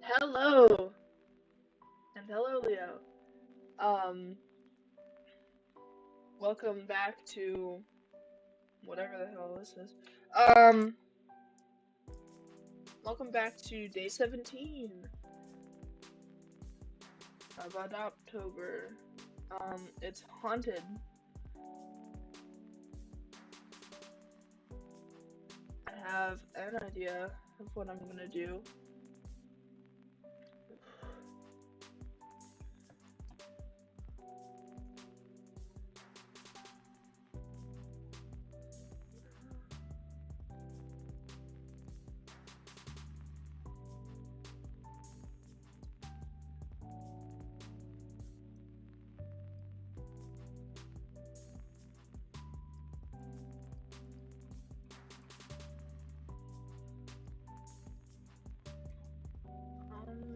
Hello, and hello, Leo. Um, Welcome back to whatever the hell this is. Um, Welcome back to day 17 of Adoptober. It's haunted. I have an idea of what I'm gonna do.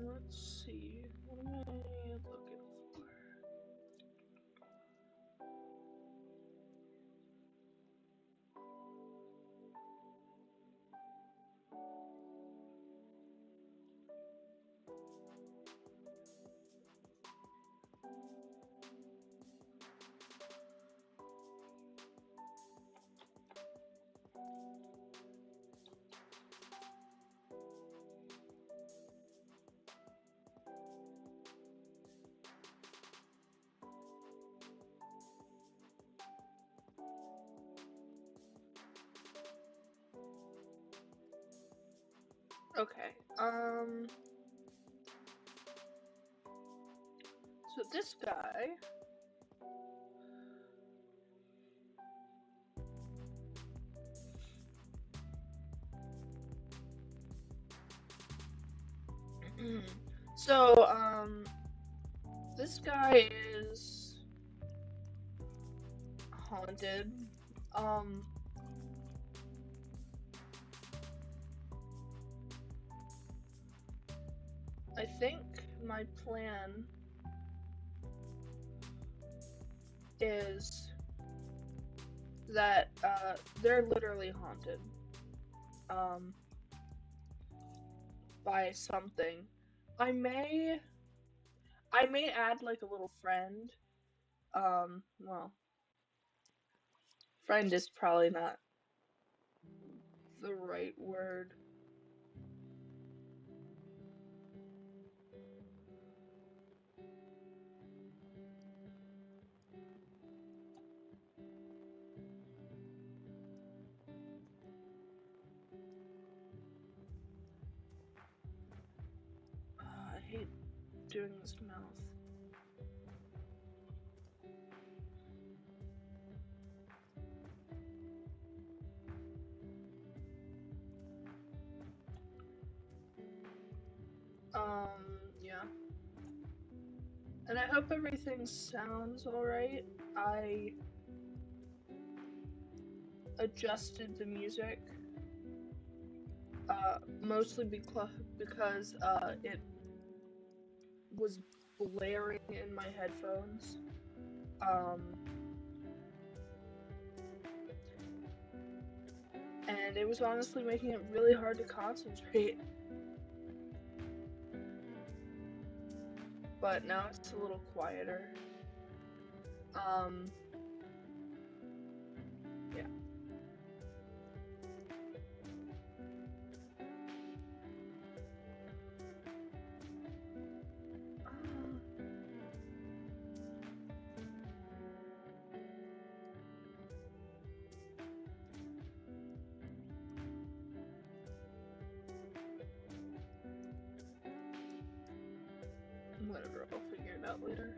Let's see. What am I looking for? Okay. So this guy. So, this guy is haunted. Um, I think my plan is that they're literally haunted um by something. I may I may add like a little friend. Well, friend is probably not the right word. I hate doing this mouth. Yeah. And I hope everything sounds alright. I adjusted the music mostly because it was blaring in my headphones. Um, and it was honestly making it really hard to concentrate. But now it's a little quieter. Um, yeah. Whatever, I'll figure it out later.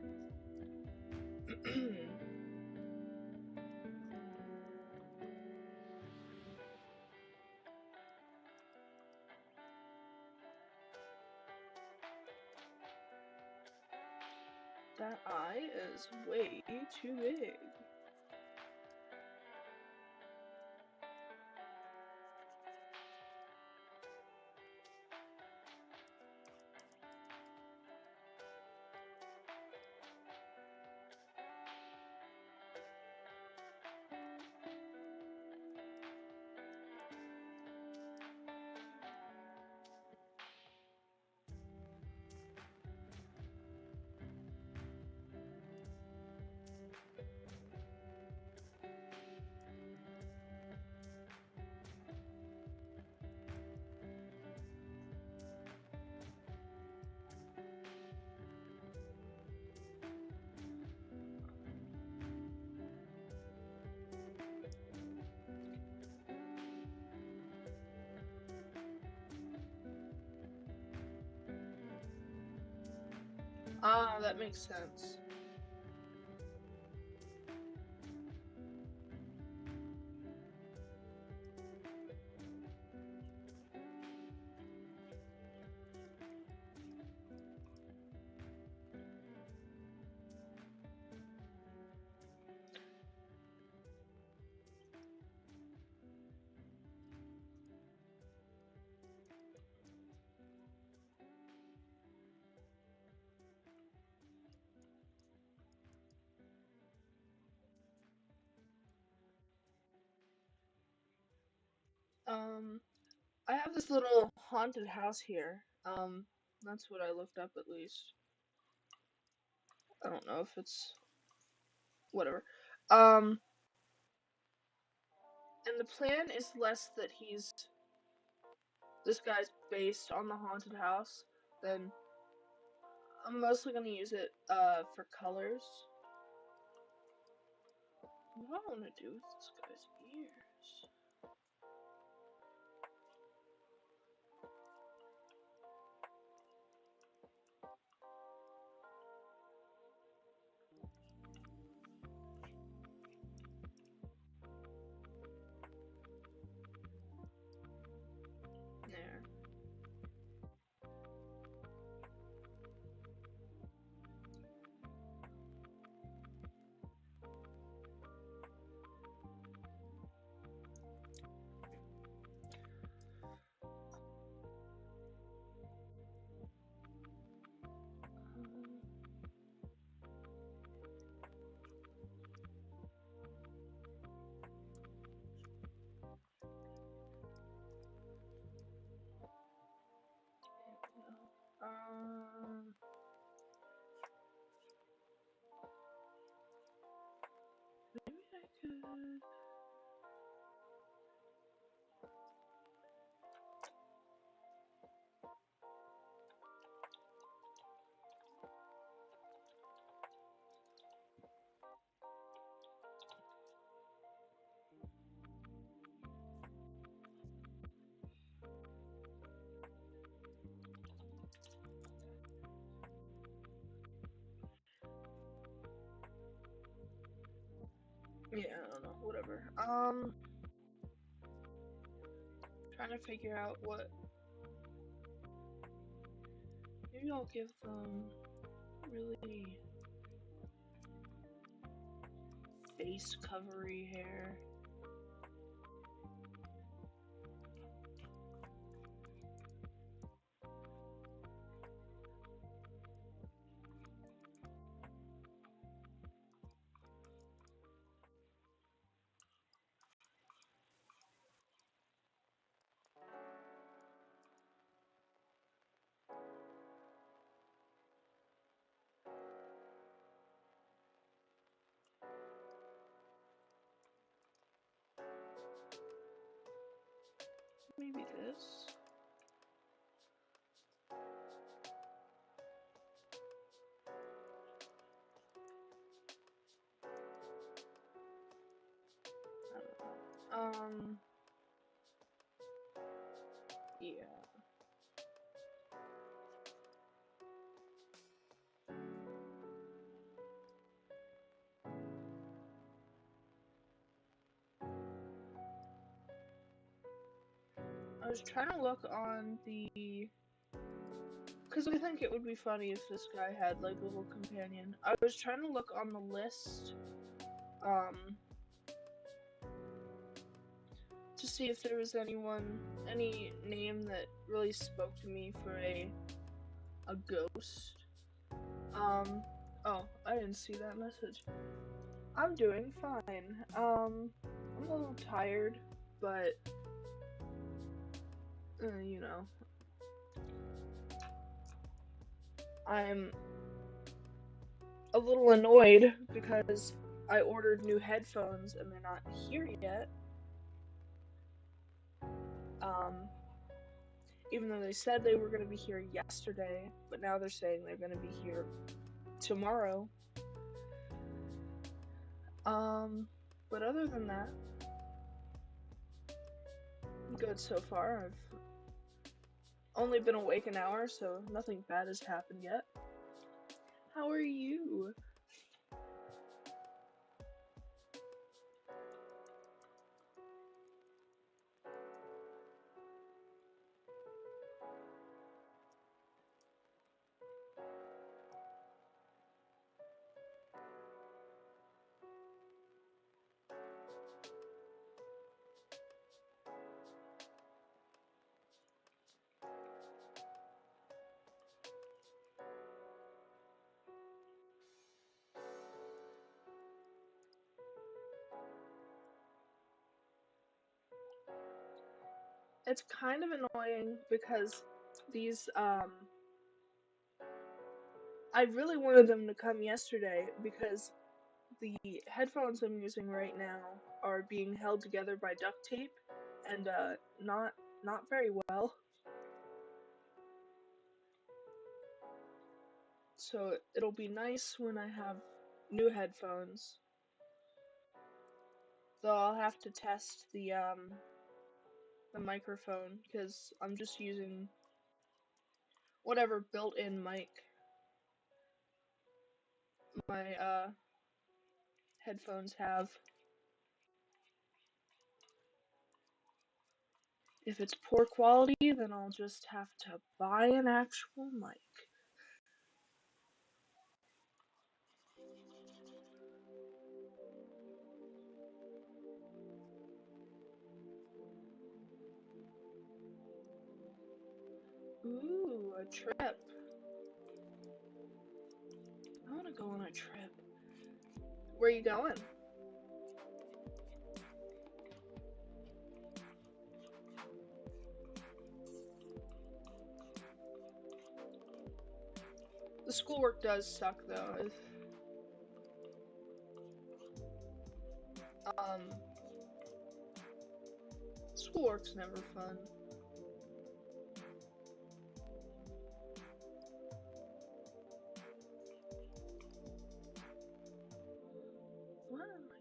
That eye is way too big. Ah, that makes sense. Um, I have this little haunted house here. That's what I looked up at least. I don't know if it's whatever. Um, and the plan is less that this guy's based on the haunted house, then I'm mostly gonna use it for colors. What do I want to do with this guy's ears? There. Um, maybe I could. Yeah, I don't know. Whatever. Trying to figure out what. Maybe I'll give them really face covery hair. Maybe this. I don't know. Yeah. I was trying to look on the. Because I think it would be funny if this guy had, like, a little companion. I was trying to look on the list, to see if there was any name that really spoke to me for a ghost. Oh, I didn't see that message. I'm doing fine. I'm a little tired, but, you know, I'm a little annoyed because I ordered new headphones and they're not here yet. Even though they said they were going to be here yesterday, but now they're saying they're going to be here tomorrow. But other than that, good so far. I've only been awake an hour, so nothing bad has happened yet. How are you? It's kind of annoying because these I really wanted them to come yesterday because the headphones I'm using right now are being held together by duct tape and not very well. So it'll be nice when I have new headphones. Though I'll have to test the microphone because I'm just using whatever built-in mic my headphones have. If it's poor quality, then I'll just have to buy an actual mic. Ooh, a trip. I want to go on a trip. Where are you going? The schoolwork does suck though. Um, Schoolwork's never fun. What am I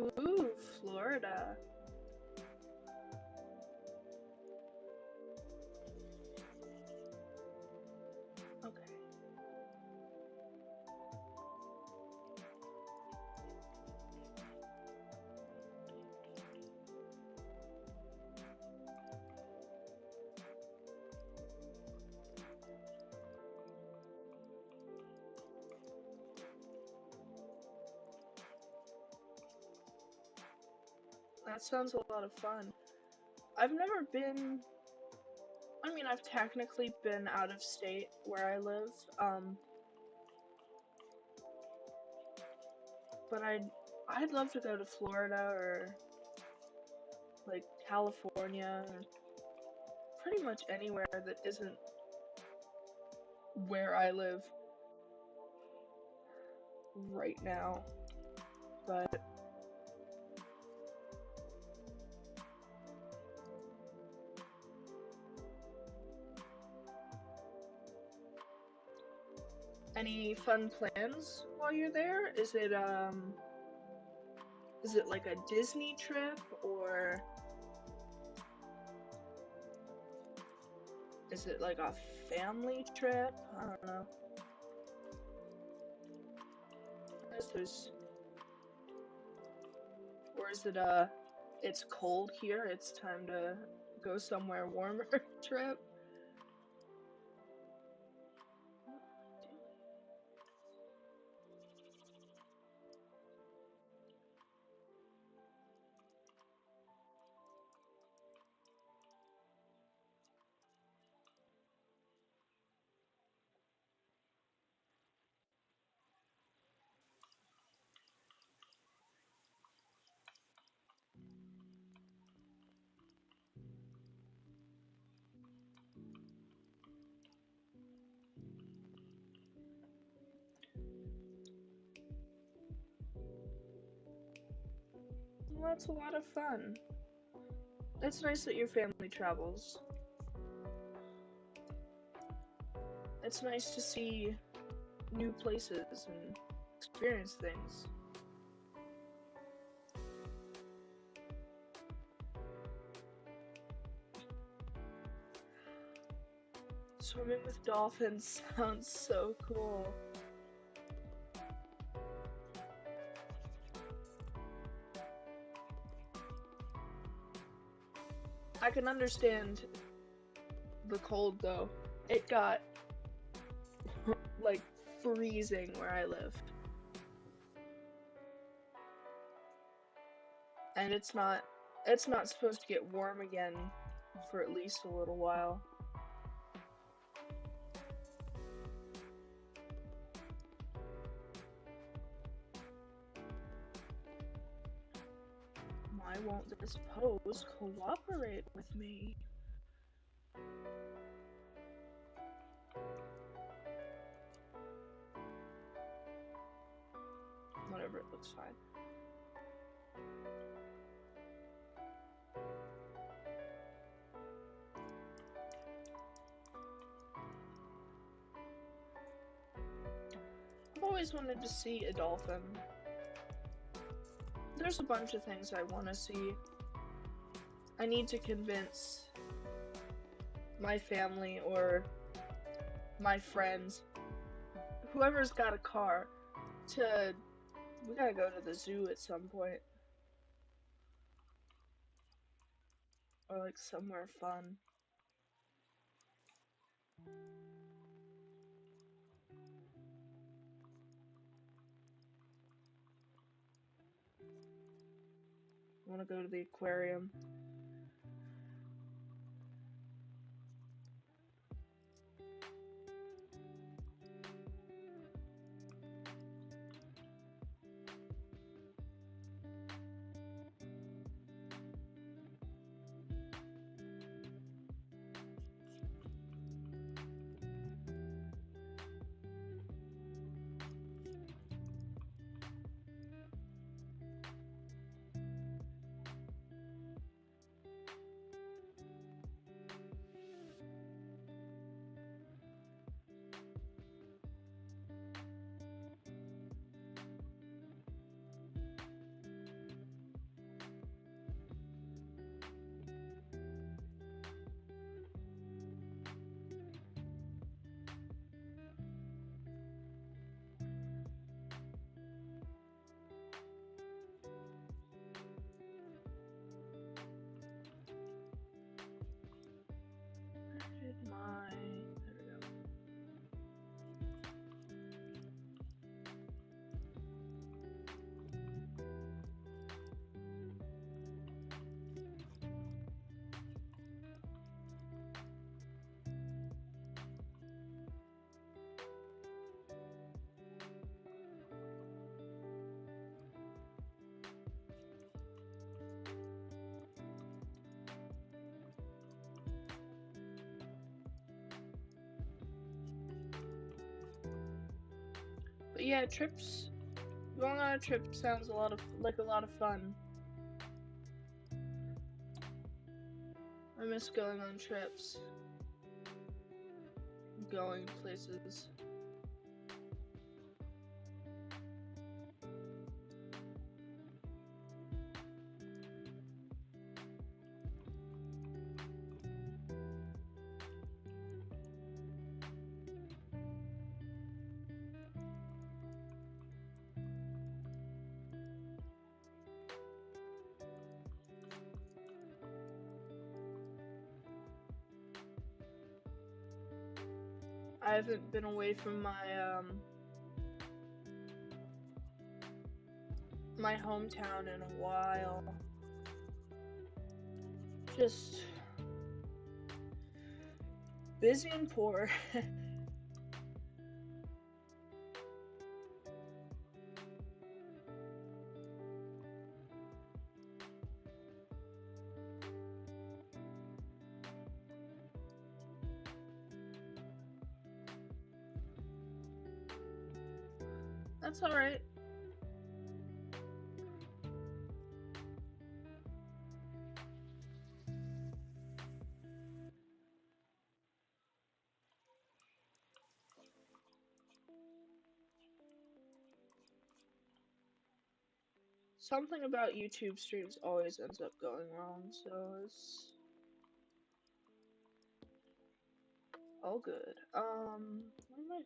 doing? Ooh, Florida. Okay. That sounds a lot of fun. I've never been. I mean, I've technically been out of state where I live, but I'd love to go to Florida or like California or pretty much anywhere that isn't where I live right now. But any fun plans while you're there? Is it like a Disney trip or is it like a family trip? I don't know. Or is it it's cold here, it's time to go somewhere warmer trip? Well, that's a lot of fun. It's nice that your family travels. It's nice to see new places and experience things. Swimming with dolphins sounds so cool. I can understand the cold though. It got like freezing where I live. And it's not supposed to get warm again for at least a little while. Why won't this pose cooperate with me? Whatever, it looks fine. I've always wanted to see a dolphin. There's a bunch of things I want to see. I need to convince my family or my friends, whoever's got a car, we gotta go to the zoo at some point. Or like somewhere fun. I want to go to the aquarium. There we go. But yeah, going on a trip sounds like a lot of fun. I miss going on trips. Going places. I haven't been away from my hometown in a while. Just busy and poor. That's alright. Something about YouTube streams always ends up going wrong, so it's All good. What am I?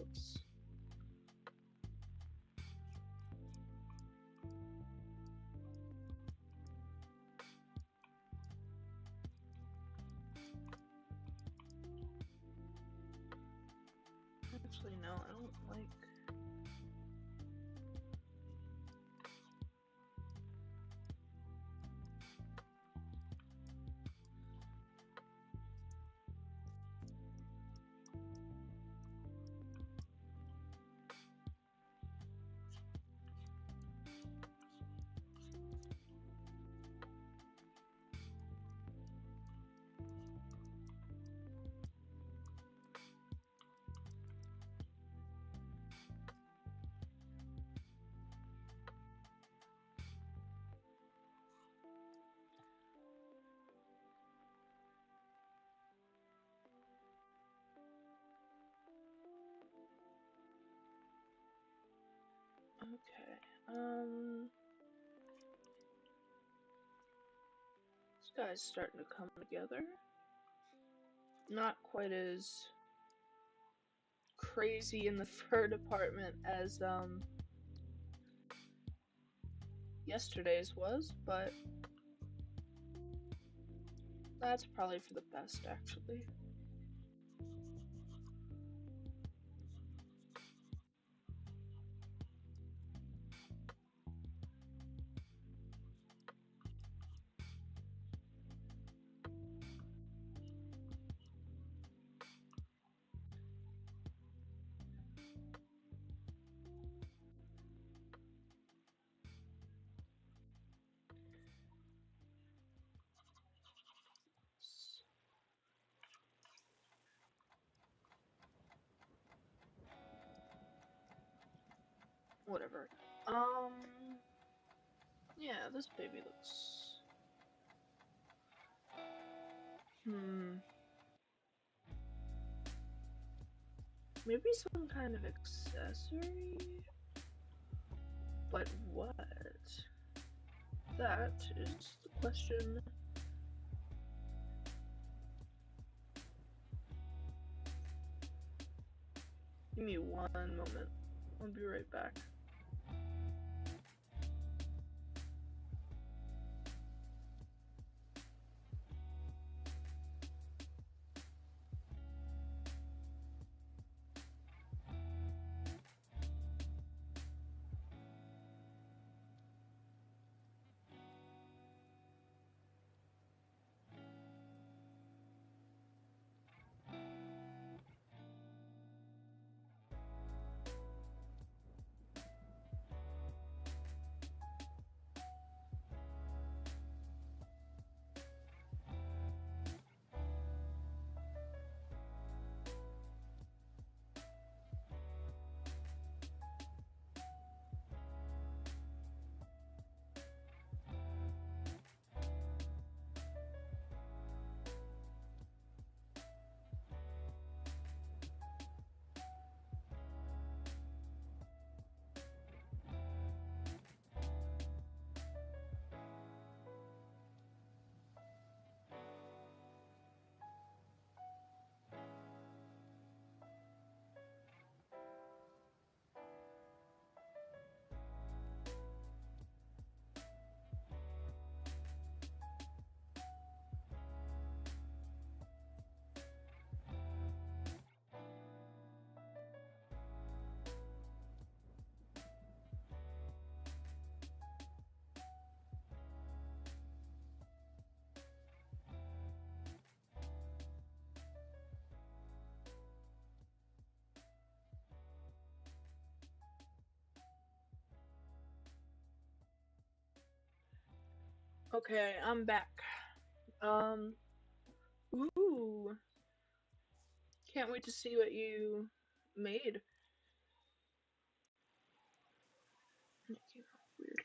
Oops. Actually, no, I don't like. Okay. This guy's starting to come together. Not quite as crazy in the fur department as yesterday's was, but that's probably for the best, actually. Whatever. Yeah, this baby looks. Maybe some kind of accessory? But what? That is the question. Give me one moment. I'll be right back. Okay, I'm back. Um, ooh. Can't wait to see what you made. Weird.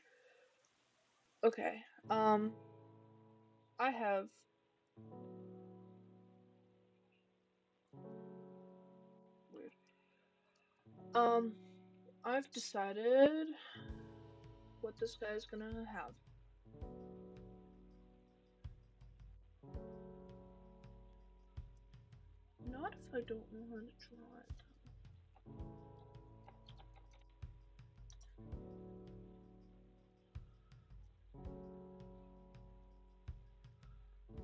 Okay. I have weird. Um, I've decided what this guy is gonna have. Not if I don't know how to draw it.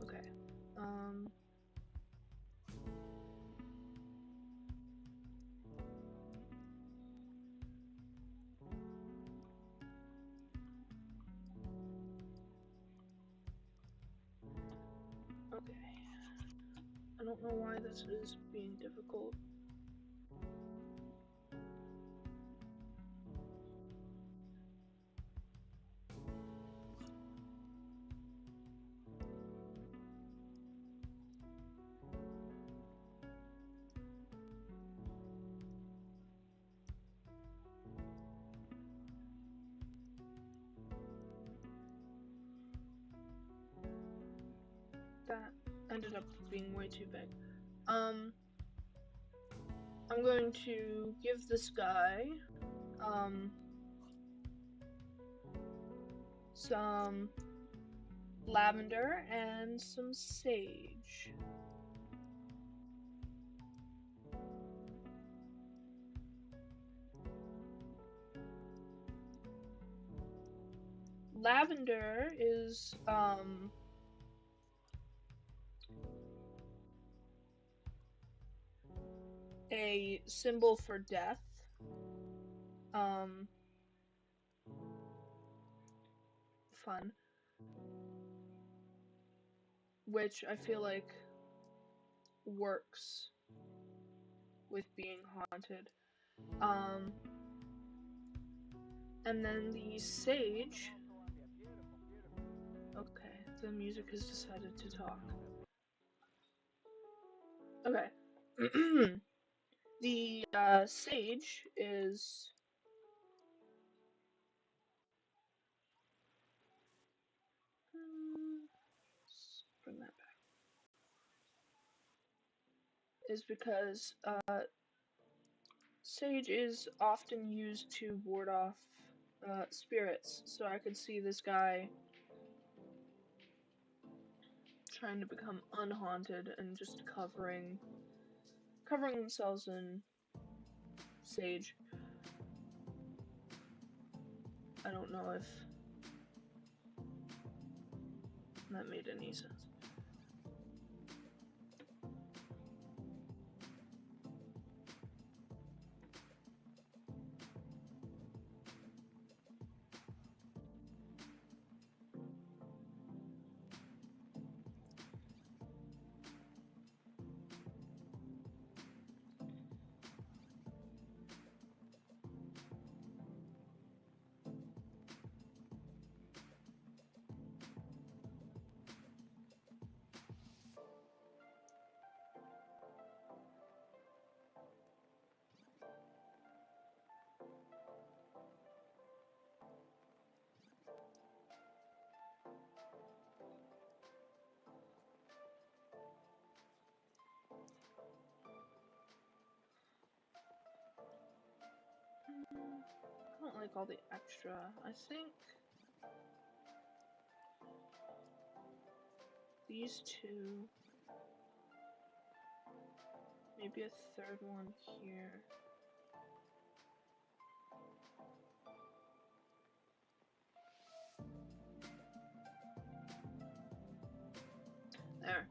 Okay. Okay. I don't know why this is being difficult. That ended up being way too big. I'm going to give this guy, some lavender and some sage. Lavender is, a symbol for death. Fun. Which I feel like works with being haunted. And then the sage. Okay, the music has decided to talk. Okay. The sage is let's bring that back. Is because sage is often used to ward off spirits. So I could see this guy trying to become unhaunted and just covering themselves in sage. I don't know if that made any sense. I don't like all the extra. I think these two, maybe a third one here. There.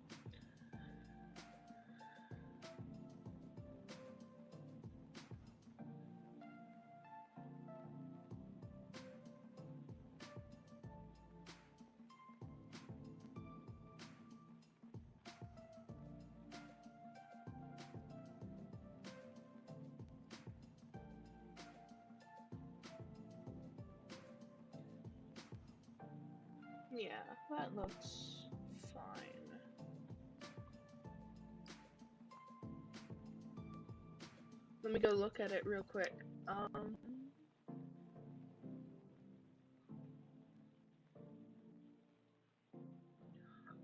Yeah, that looks fine. Let me go look at it real quick.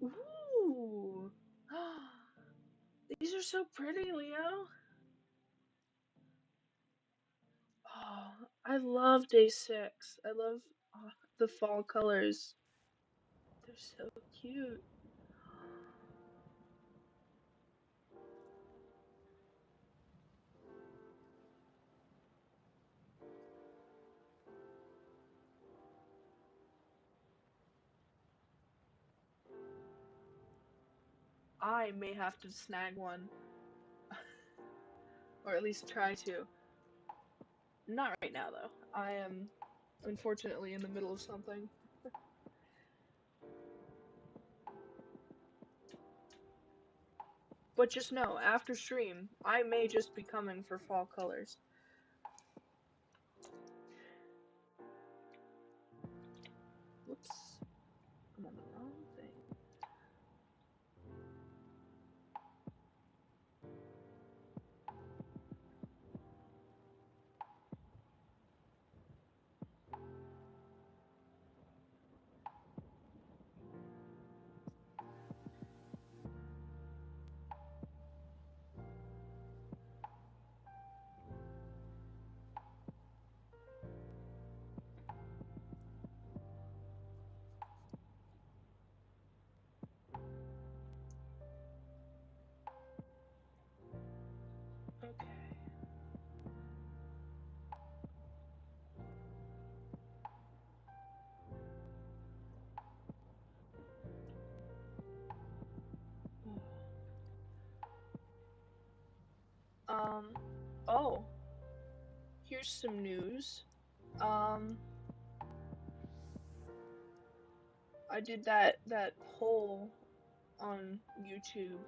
Ooh. These are so pretty, Leo. Oh, I love day 6. I love the fall colors. They're so cute. I may have to snag one. Or at least try to. Not right now, though. I am, unfortunately, in the middle of something. But just know, after stream, I may just be coming for fall colors. Whoops. I'm on the wrong thing. Okay. Um, oh, here's some news. Um, I did that poll on YouTube,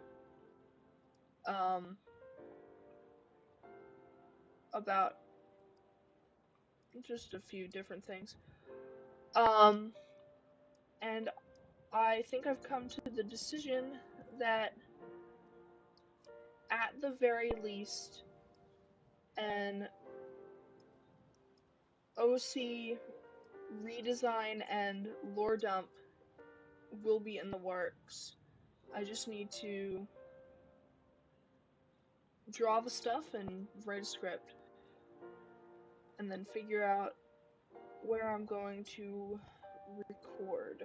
um, about just a few different things. Um, and I think I've come to the decision that at the very least, an OC redesign and lore dump will be in the works. I just need to draw the stuff and write a script, and then figure out where I'm going to record.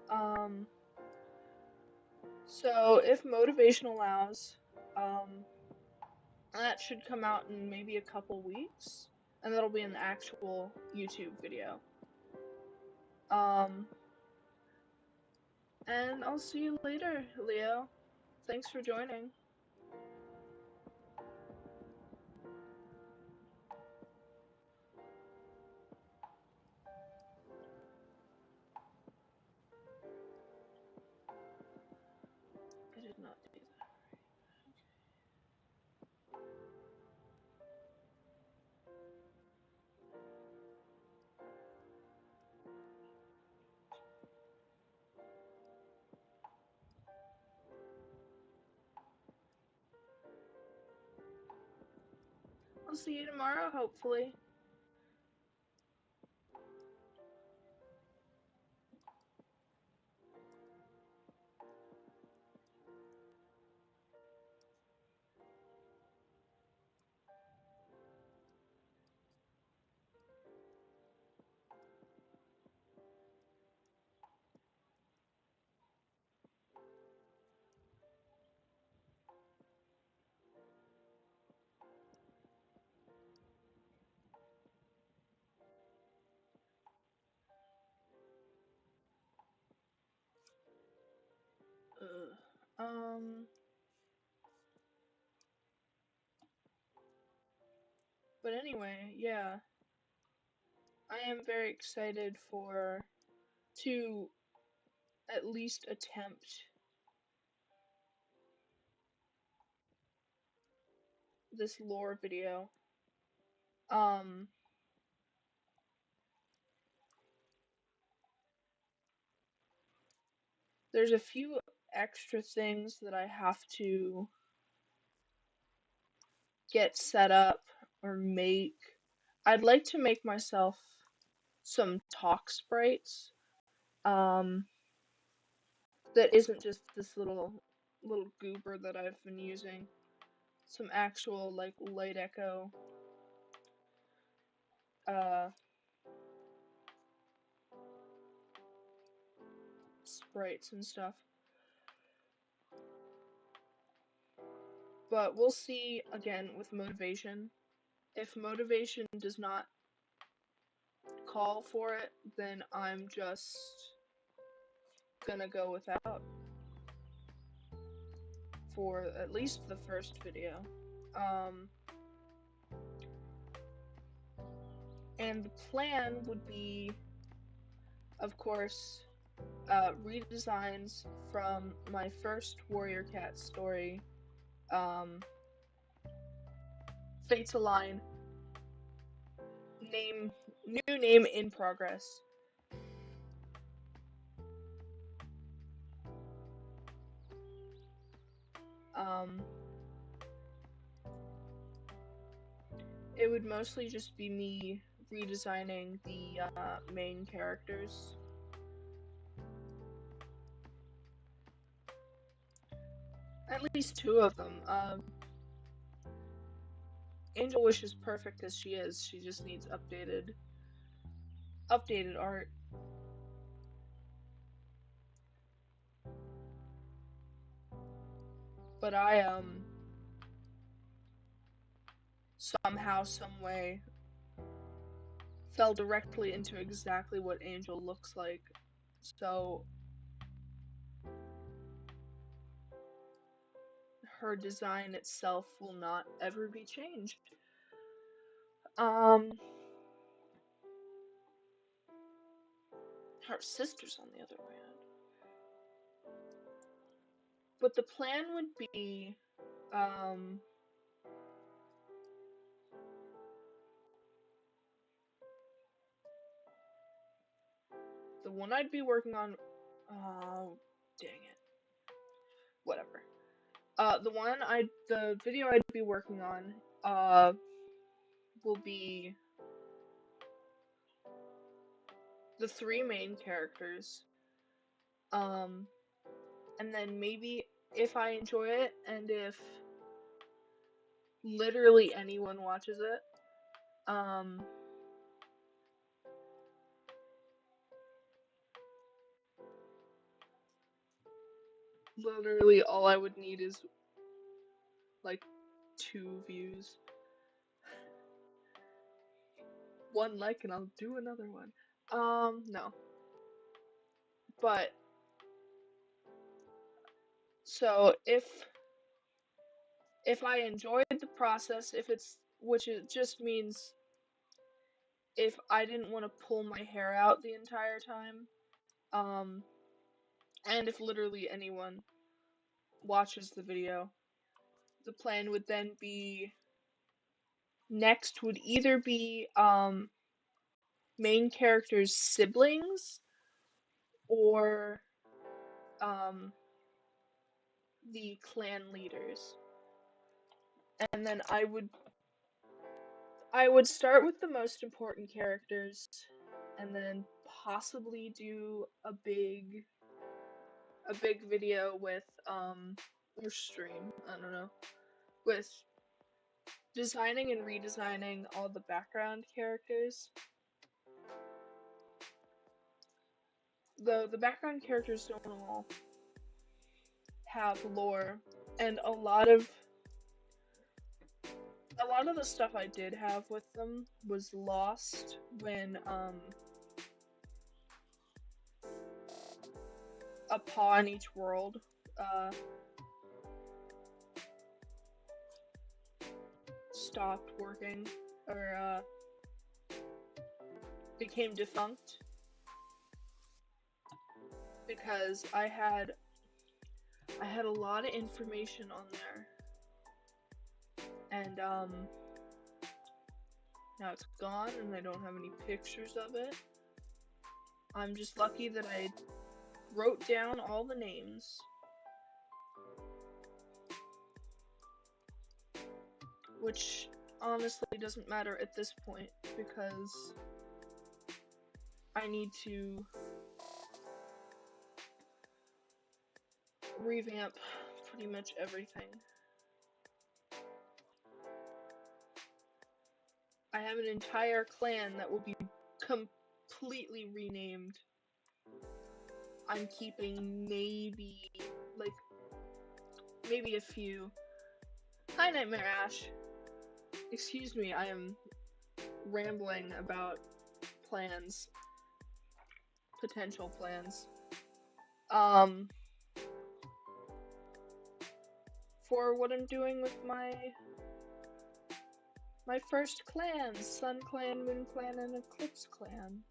Um, so if motivation allows, that should come out in maybe a couple weeks, and that'll be an actual YouTube video. Um, and I'll see you later, Leo. Thanks for joining. I did not do that. I'll see you tomorrow, hopefully. Ugh. But anyway, yeah. I am very excited to at least attempt this lore video. Um, there's a few extra things that I have to get set up or make. I'd like to make myself some talk sprites. Um, that isn't just this little goober that I've been using. Some actual like light echo uh sprites and stuff. But we'll see again with motivation. If motivation does not call for it, then I'm just gonna go without for at least the first video. Um, and the plan would be, of course, redesigns from my first Warrior Cat story, um, Fates Align, new name in progress. Um, it would mostly just be me redesigning the main characters. At least two of them. Angel Wish is perfect as she is. She just needs updated art. But I somehow, some way fell directly into exactly what Angel looks like. So her design itself will not ever be changed. Um, her sisters, on the other hand. But the plan would be, um, the one I'd be working on. Oh, dang it. Whatever. The video I'd be working on, will be the three main characters. And then maybe if I enjoy it and if literally anyone watches it, literally all I would need is like 2 views. One like and I'll do another one. No. But so if I enjoyed the process, which it just means if I didn't want to pull my hair out the entire time, um, and if literally anyone watches the video, the plan would then be next would either be main characters' siblings or um the clan leaders. And then I would start with the most important characters and then possibly do a big video with or stream, I don't know, with designing and redesigning all the background characters. Though the background characters don't all have lore, and a lot of the stuff I did have with them was lost when a paw in each world uh stopped working or became defunct because I had a lot of information on there and now it's gone and I don't have any pictures of it. I'm just lucky that I wrote down all the names, which honestly doesn't matter at this point because I need to revamp pretty much everything. I have an entire clan that will be completely renamed. I'm keeping maybe a few. Hi, Nightmare Ash. Excuse me, I am rambling about plans. Potential plans. For what I'm doing with my first clans, Sun Clan, Moon Clan, and Eclipse Clan.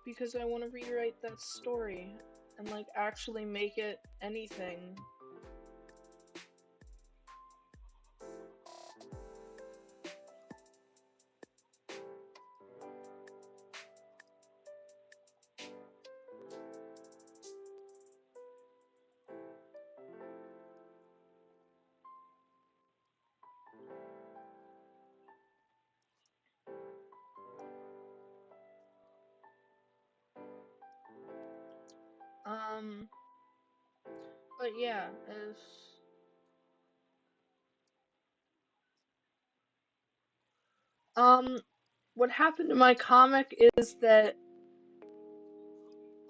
Because I want to rewrite that story and like actually make it anything. But yeah, what happened to my comic is that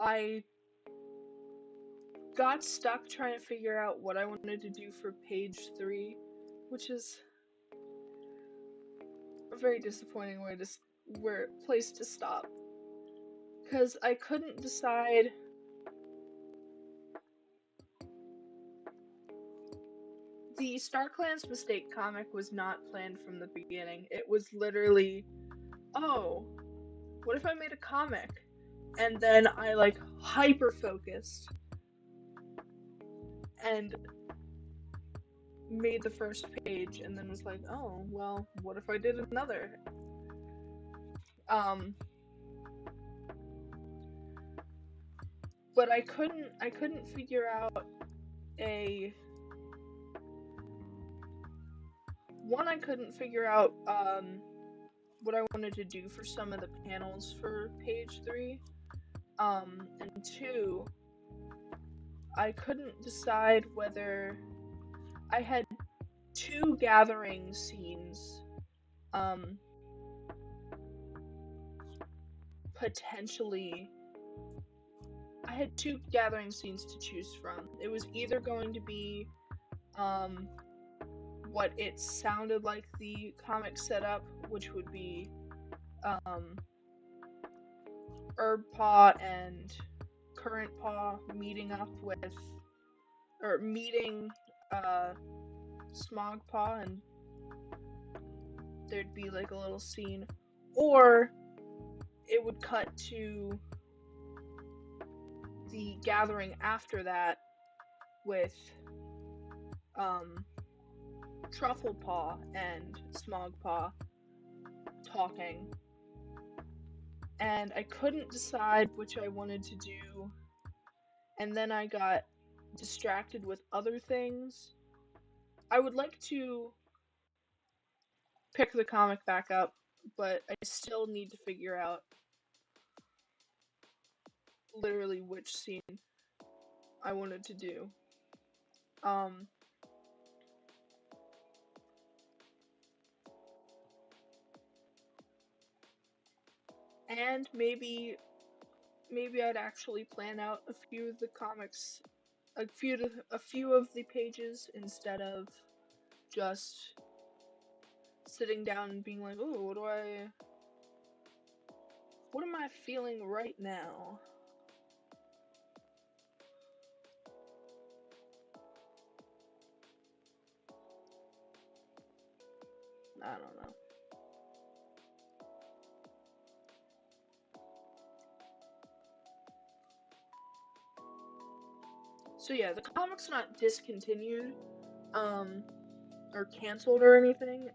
I got stuck trying to figure out what I wanted to do for page 3, which is a very disappointing place to stop. Because I couldn't decide. The StarClan's Mistake comic was not planned from the beginning. It was literally, oh, what if I made a comic? And then I like hyper-focused and made the first page and then was like, oh, well, what if I did another? But I couldn't figure out I couldn't figure out what I wanted to do for some of the panels for page 3. And 2, I couldn't decide whether I had 2 gathering scenes, potentially. I had 2 gathering scenes to choose from. It was either going to be, what it sounded like the comic setup, which would be, Herb Paw and Current Paw meeting Smog Paw, and there'd be like a little scene, or it would cut to the gathering after that with Truffle Paw and Smog Paw talking, and I couldn't decide which I wanted to do, and then I got distracted with other things. I would like to pick the comic back up, but I still need to figure out literally which scene I wanted to do. And maybe I'd actually plan out a few of the comics, a few of the pages instead of just sitting down and being like, "Oh, what am I feeling right now?" I don't know. So yeah, the comic's not discontinued, or canceled or anything.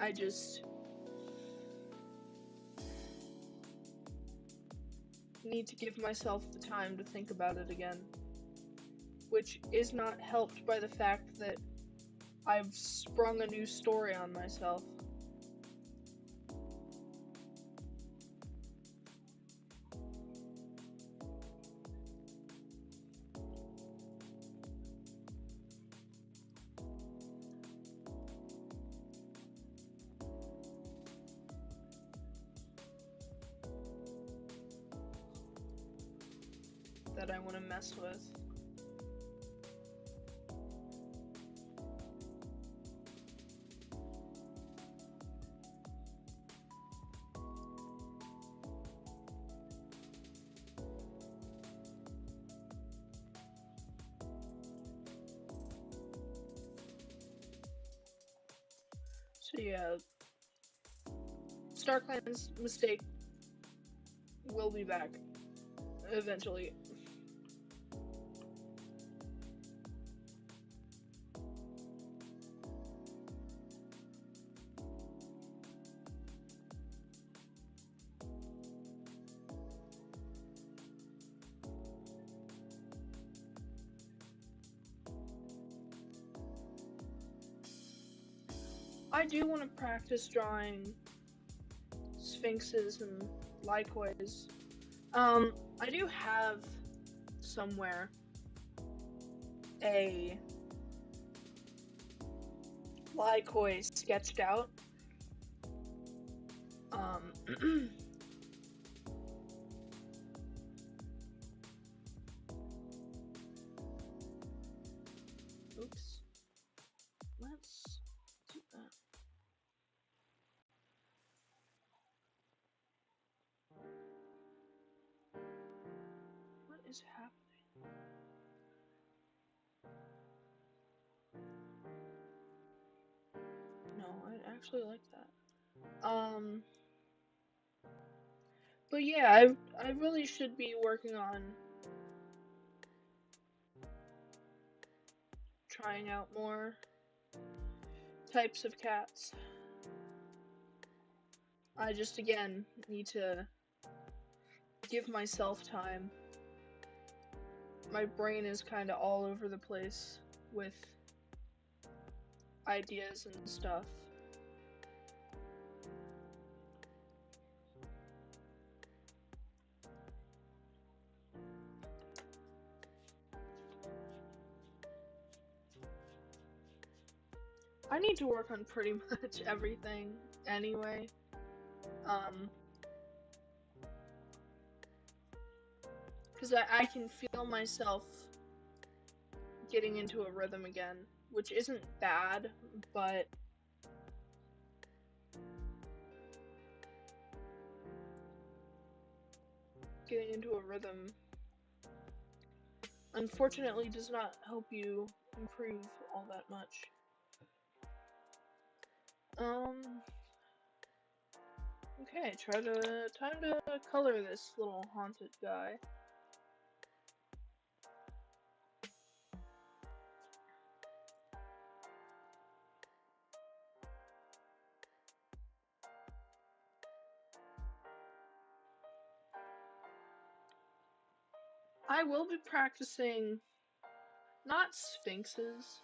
I just need to give myself the time to think about it again, which is not helped by the fact that I've sprung a new story on myself. That I want to mess with. So yeah, StarClan's mistake will be back eventually. I do want to practice drawing sphinxes and lycois. I do have somewhere a lycoi sketched out. Oops. Let's do that. What is happening? No, I actually like that. But yeah, I really should be working on trying out more types of cats. I just again need to give myself time. My brain is kind of all over the place with ideas and stuff. I need to work on pretty much everything anyway. Because I can feel myself getting into a rhythm again, which isn't bad, but getting into a rhythm unfortunately does not help you improve all that much. Okay, time to color this little haunted guy. I will be practicing not sphinxes,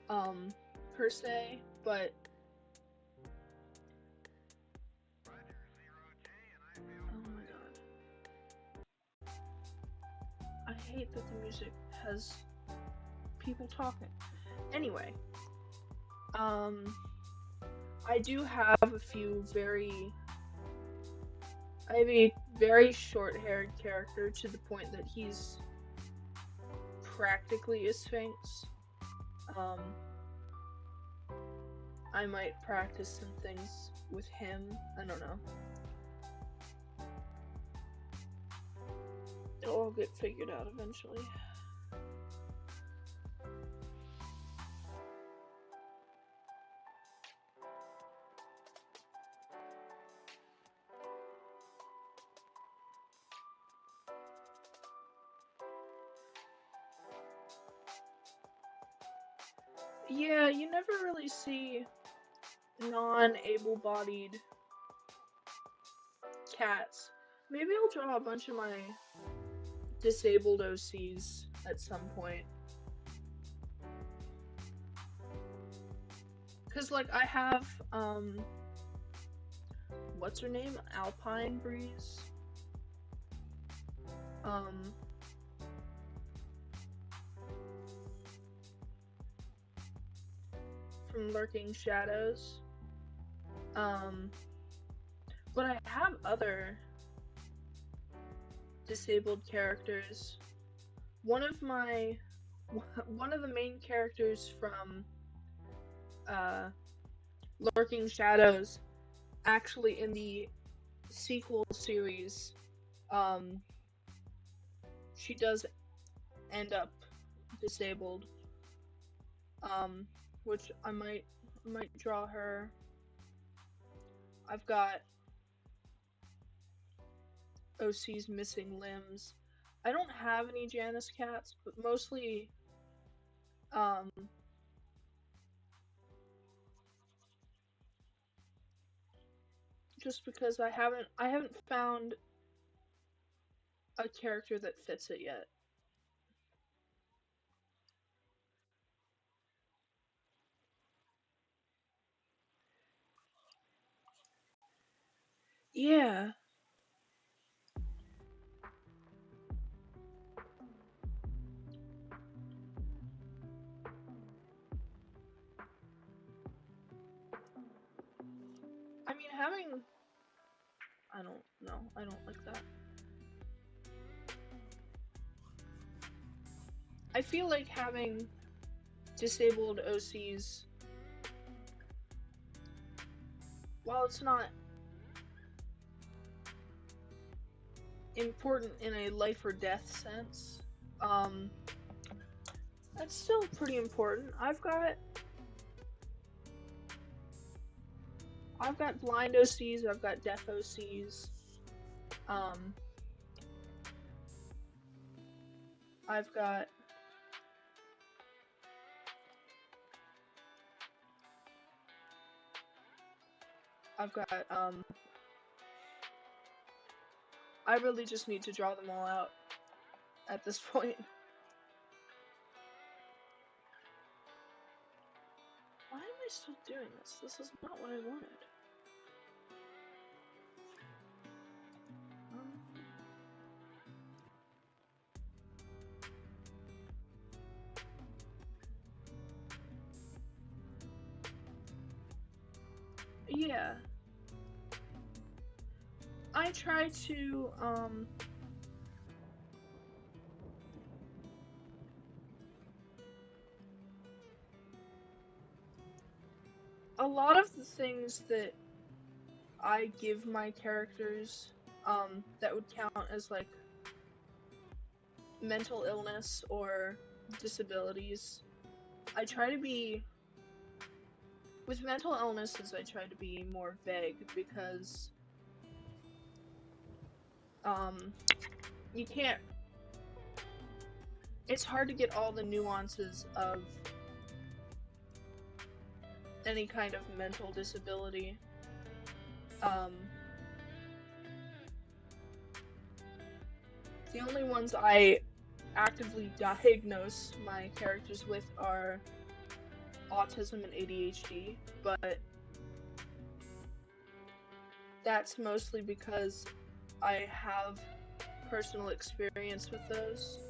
per se, but oh my god. I hate that the music has people talking. Anyway, I do have a few I have a very short-haired character to the point that he's practically a sphinx. Um, I might practice some things with him. I don't know. It'll all get figured out eventually. Yeah, you never really see non-able-bodied cats Maybe I'll draw a bunch of my disabled OCs at some point. Cause like I have what's her name? Alpine Breeze. Um from Lurking Shadows. But I have other disabled characters. One of the main characters from Lurking Shadows, actually in the sequel series, she does end up disabled. Which I might draw her. I've got OC's missing limbs. I don't have any Janus cats, but mostly just because I haven't found a character that fits it yet. Yeah. I mean, I don't know. I don't like that. I feel like having disabled OCs, while it's not important in a life or death sense, that's still pretty important. I've got blind OCs, I've got deaf OCs. I've got I really just need to draw them all out at this point. Why am I still doing this? This is not what I wanted. Yeah. I try to, a lot of the things that I give my characters, that would count as, like, mental illness or disabilities, I try to be, with mental illnesses, I try to be more vague, because, you can't, it's hard to get all the nuances of any kind of mental disability. The only ones I actively diagnose my characters with are autism and ADHD, but that's mostly because I have personal experience with those.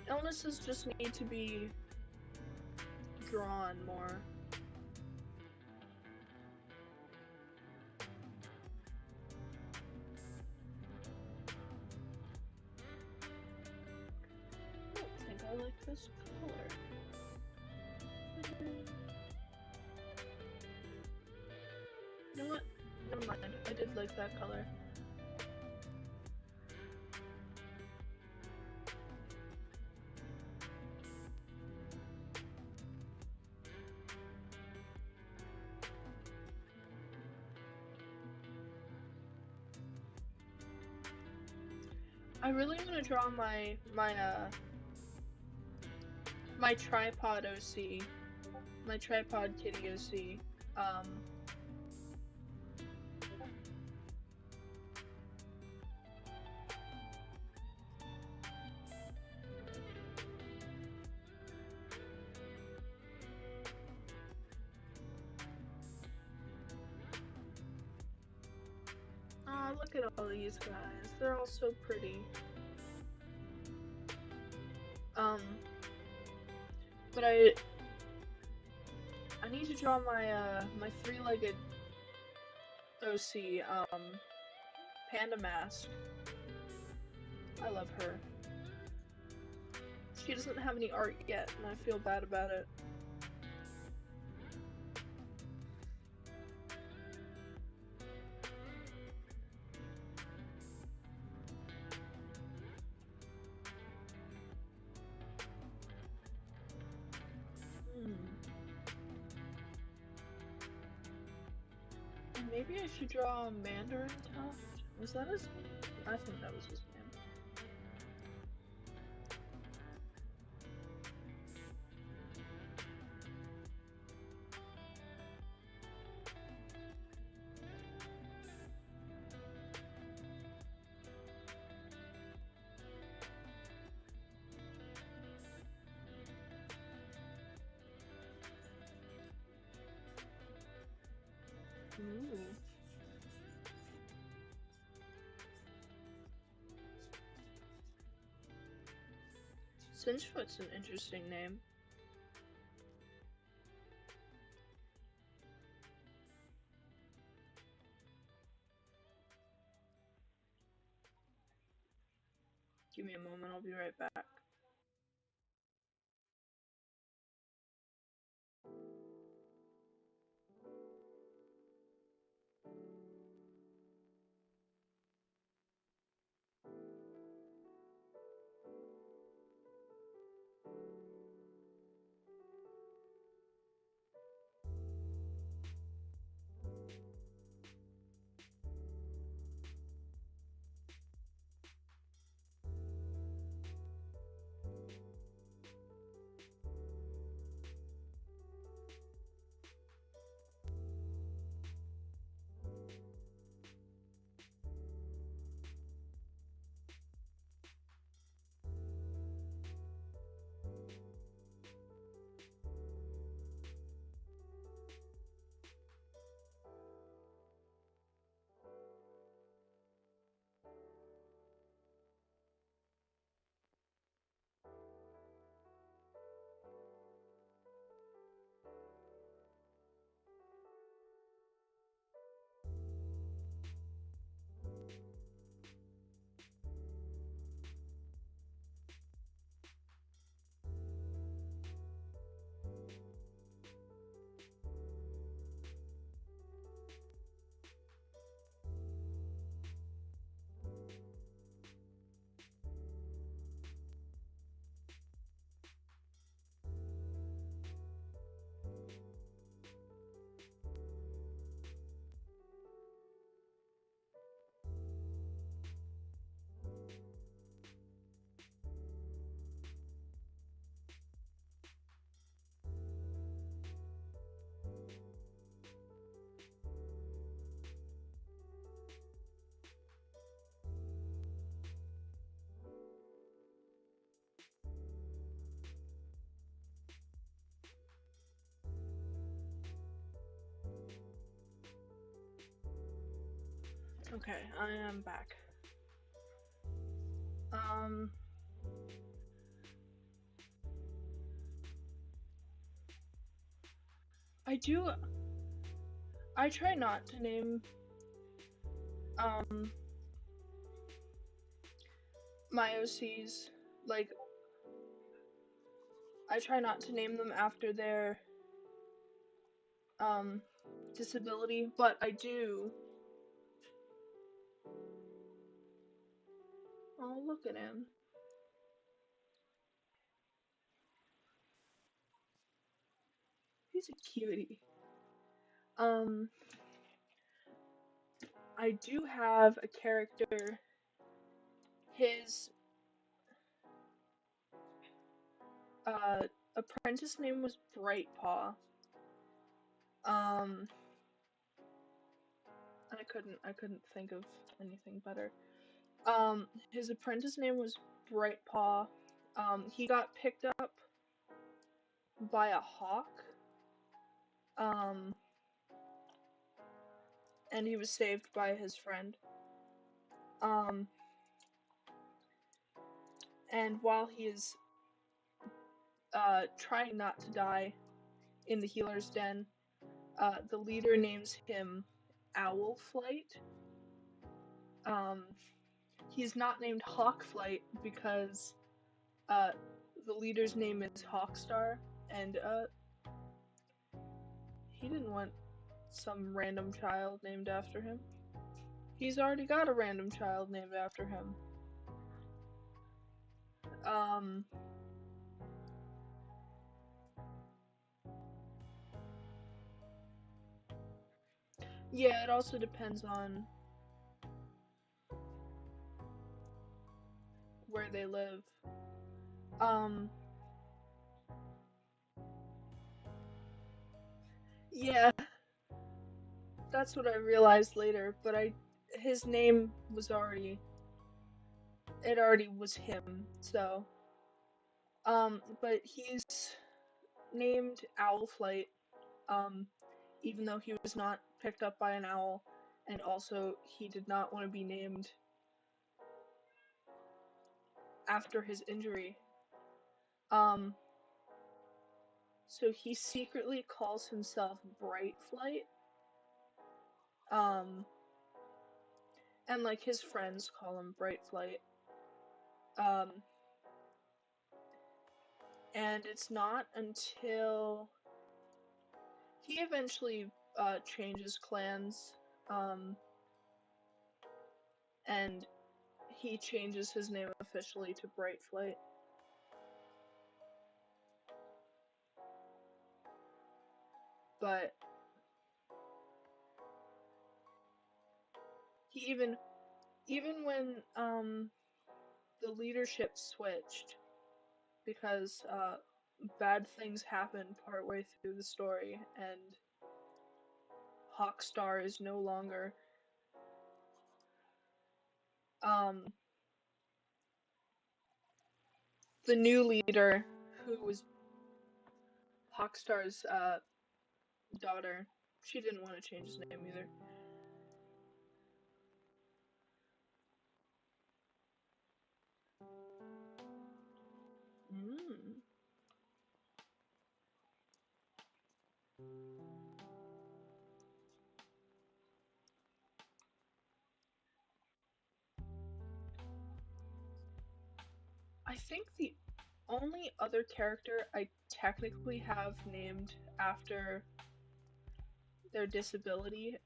Illnesses just need to be drawn more. I don't think I like this color. You know what? Never mind. I did like that color. I really want to draw my tripod OC, my tripod kitty OC. Um, Aw, look at all these guys. They're all so pretty. Um, but I need to draw my three-legged OC, Panda Mask. I love her. She doesn't have any art yet, and I feel bad about it. Hmm. Maybe I should draw a Mandarin Tuft. Was that his name? I think that was his name. Ooh. Cinchfoot's an interesting name. Give me a moment, I'll be right back. Okay, I am back. Um, I do. I try not to name um my OCs like I try not to name them after their um disability, but I do. Oh, look at him. He's a cutie. Um, I do have a character. His apprentice name was Brightpaw. Um, I couldn't think of anything better. His apprentice name was Brightpaw. He got picked up by a hawk. Um, and he was saved by his friend. Um, and while he is trying not to die in the healer's den, the leader names him Owlflight. He's not named Hawkflight because the leader's name is Hawkstar, and he didn't want some random child named after him. He's already got a random child named after him. Yeah, it also depends on where they live. Yeah, that's what I realized later, but his name was already, it already was him, so, but he's named Owlflight, even though he was not picked up by an owl, and also he did not want to be named after his injury. Um, so he secretly calls himself Brightflight, and like his friends call him Brightflight. Um, and it's not until he eventually changes clans, and he changes his name officially to Brightflight. But he even when the leadership switched, because bad things happened partway through the story, and Hawkstar is no longer the new leader, who was Hawkstar's daughter. She didn't want to change his name either. Mm. I think the only other character I technically have named after their disability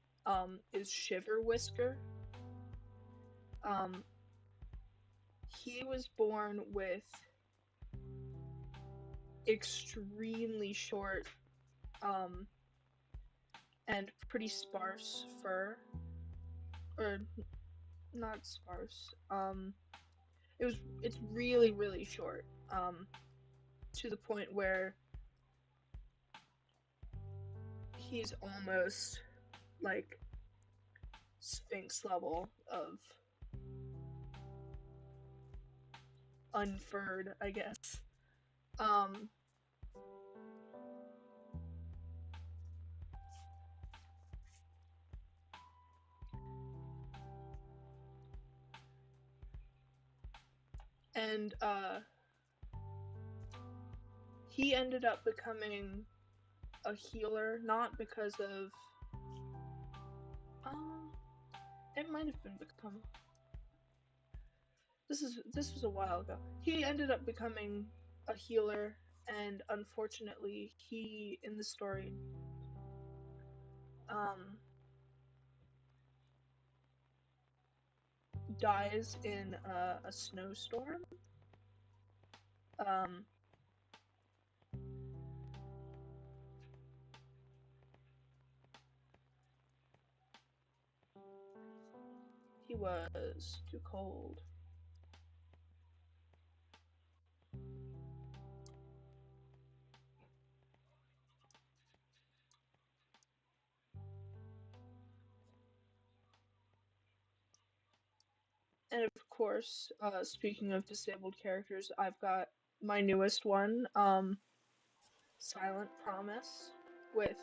is Shiver Whisker. Um, he was born with extremely short um, and pretty sparse fur, or not sparse. It's really short. To the point where he's almost like Sphinx level of unfurred, I guess. Um, and he ended up becoming a healer, not because of um, it might have been become. This was a while ago. He ended up becoming a healer, and unfortunately, he in the story um dies in a snowstorm. Um, he was too cold. And of course, speaking of disabled characters, I've got my newest one, Silent Promise, with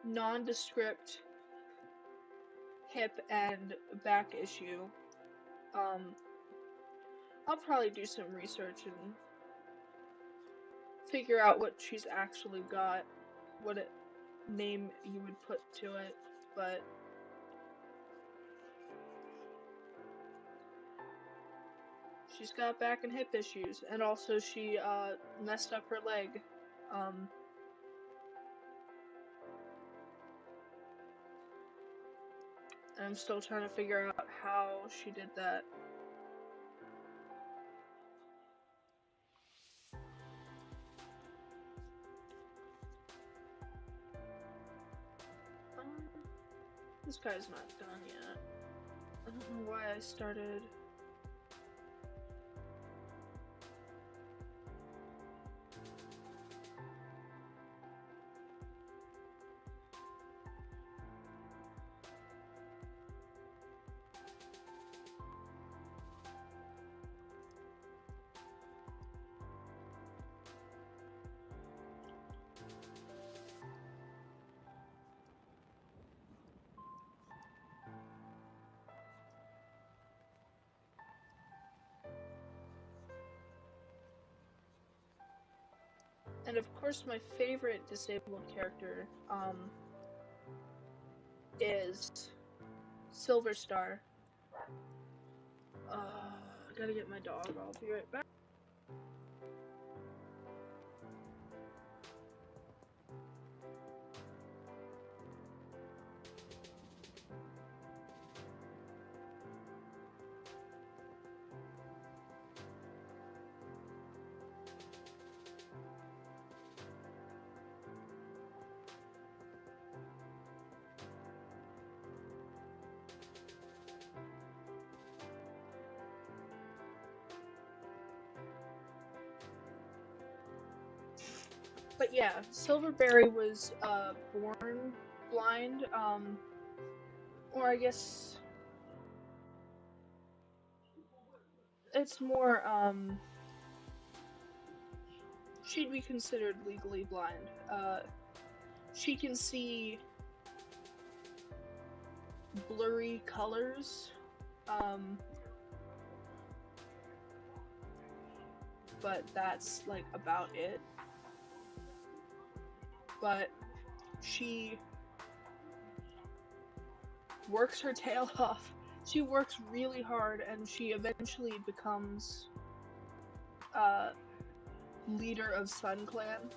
nondescript hip and back issue. Um, I'll probably do some research and figure out what she's actually got, what name you would put to it, but she's got back and hip issues, and also she messed up her leg. Um, and I'm still trying to figure out how she did that. This guy's not done yet. I don't know why I started. And of course, my favorite disabled character is Silver Star. I gotta get my dog. I'll be right back. But yeah, Silverberry was born blind, or I guess it's more she'd be considered legally blind. She can see blurry colors, but that's like about it. But she works her tail off. She works really hard, and she eventually becomes leader of Sun Clan.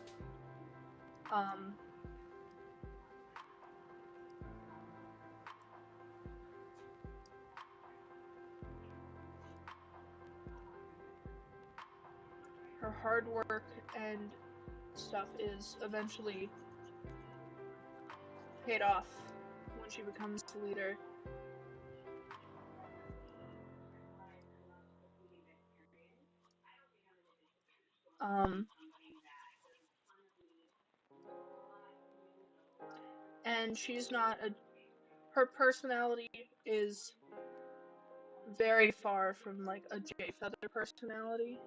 Her hard work and stuff is eventually paid off when she becomes the leader. And she's not a. Her personality is very far from like a Jay Feather personality.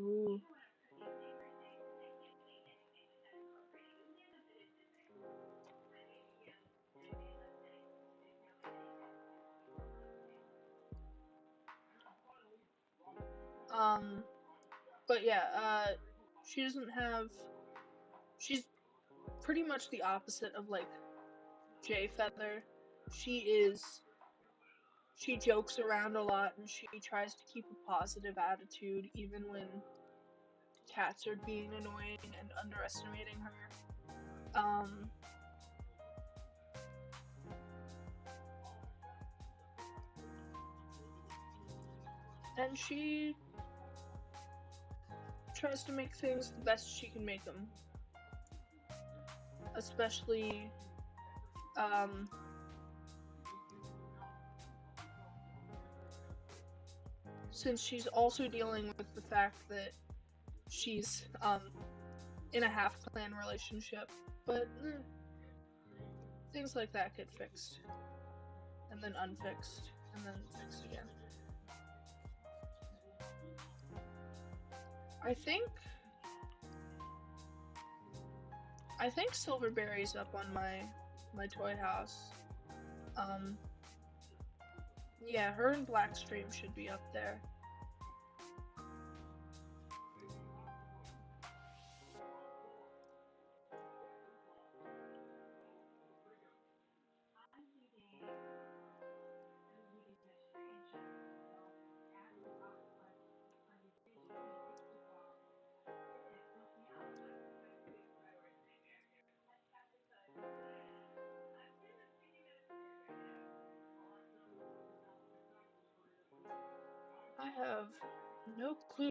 Ooh. Um, but yeah, she doesn't have. She's pretty much the opposite of like Jay Feather. She is. She jokes around a lot and she tries to keep a positive attitude even when cats are being annoying and underestimating her. And she tries to make things the best she can make them. Especially, since she's also dealing with the fact that she's, in a half-clan relationship, but things like that get fixed, and then unfixed, and then fixed again. I think Silverberry's up on my toy house. Yeah, her and Blackstream should be up there. I have no clue.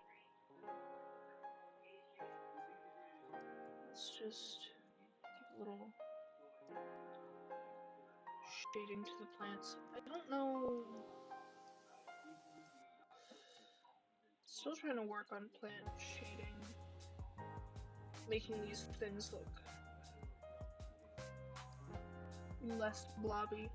Let's just give a little shading to the plants. I don't know. Still trying to work on plant shading, making these things look less blobby.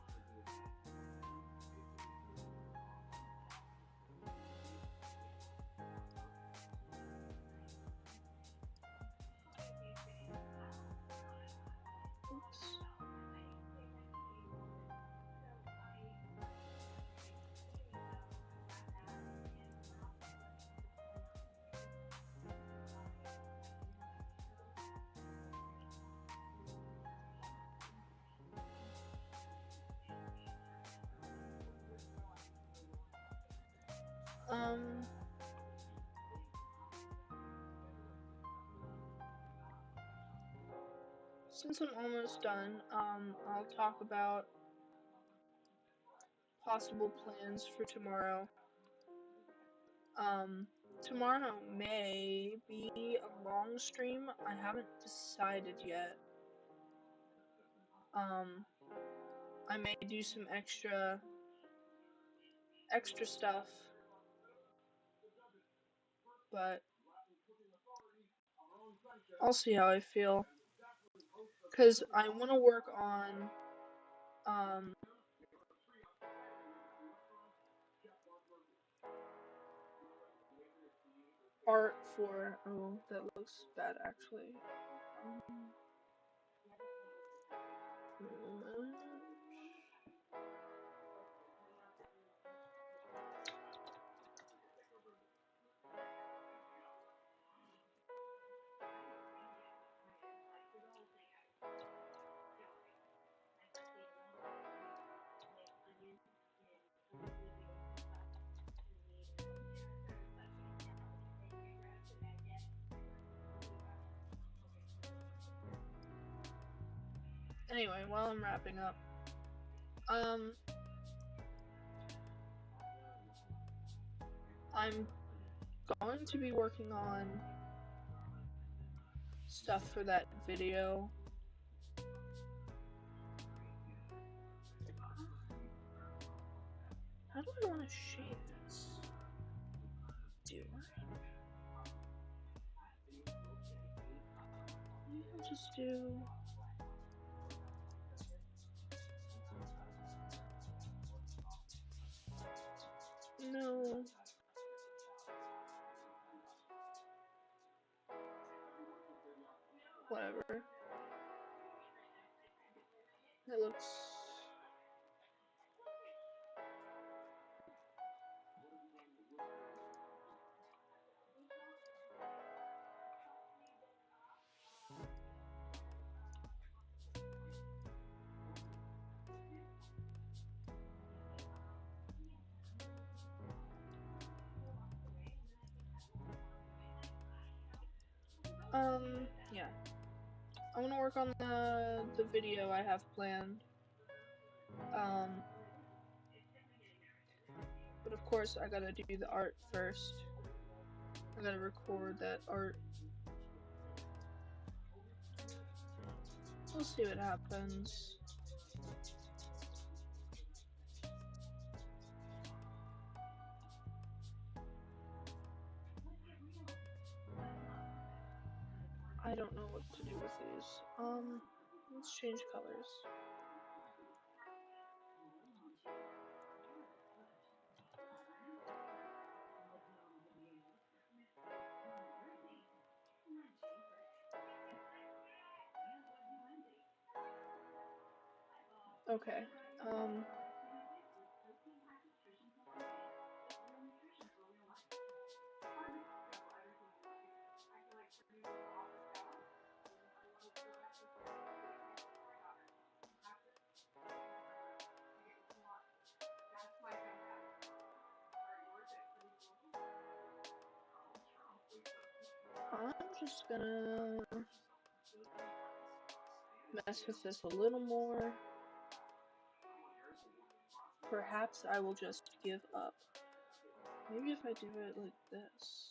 Oops. Since I'm almost done, I'll talk about possible plans for tomorrow. Tomorrow may be a long stream. I haven't decided yet. I may do some extra stuff, but I'll see how I feel. Cause I want to work on art for. Oh, that looks bad actually. Anyway, while I'm wrapping up, I'm going to be working on stuff for that video. How do I want to shade this? Do I? Maybe I'll just do. No. Whatever. It looks. Yeah. I want to work on the video I have planned. But of course I gotta do the art first. I gotta record that art. We'll see what happens. I I don't know what to do with these. Let's change colors. Okay. I'm just gonna mess with this a little more. Perhaps I will just give up. Maybe if I do it like this.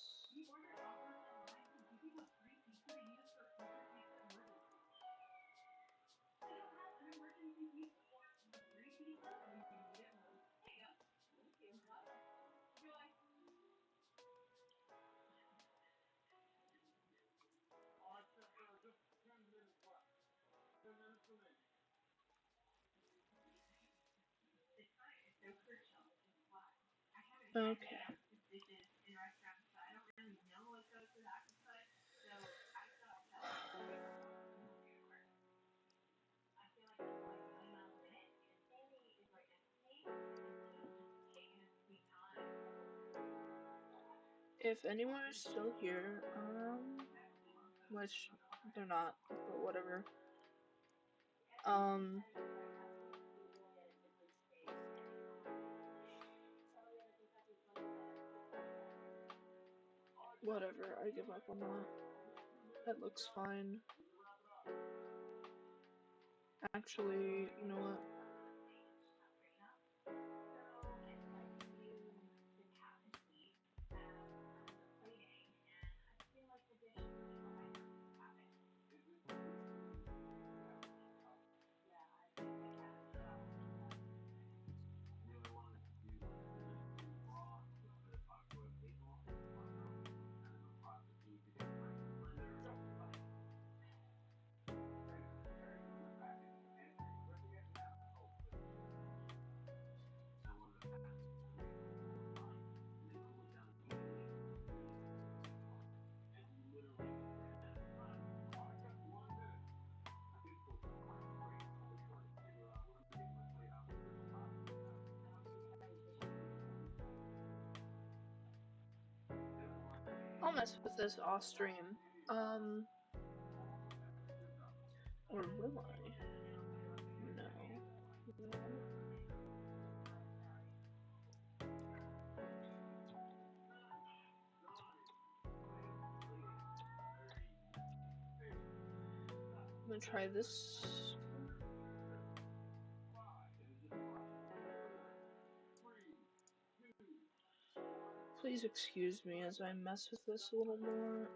Okay. If anyone is still here, which they're not, but whatever. Whatever, I give up on that. That looks fine. Actually, you know what? I'll mess with this off stream. Or will I? No. No. I'm gonna try this. Please excuse me as I mess with this a little more.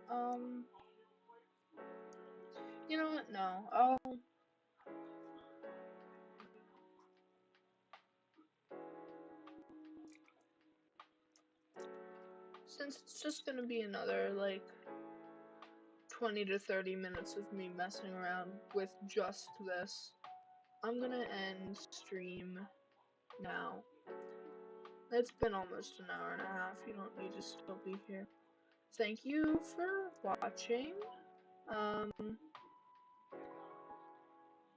You know what? No. Since it's just gonna be another, like, 20 to 30 minutes of me messing around with just this, I'm gonna end stream now. It's been almost an hour and a half. You don't need to still be here. Thank you for watching.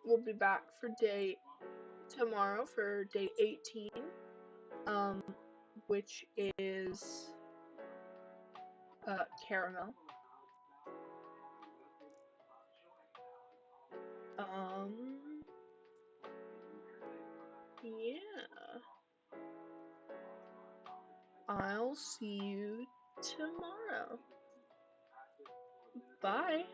We'll be back for tomorrow for day 18, which is caramel. Yeah. I'll see you tomorrow. Bye.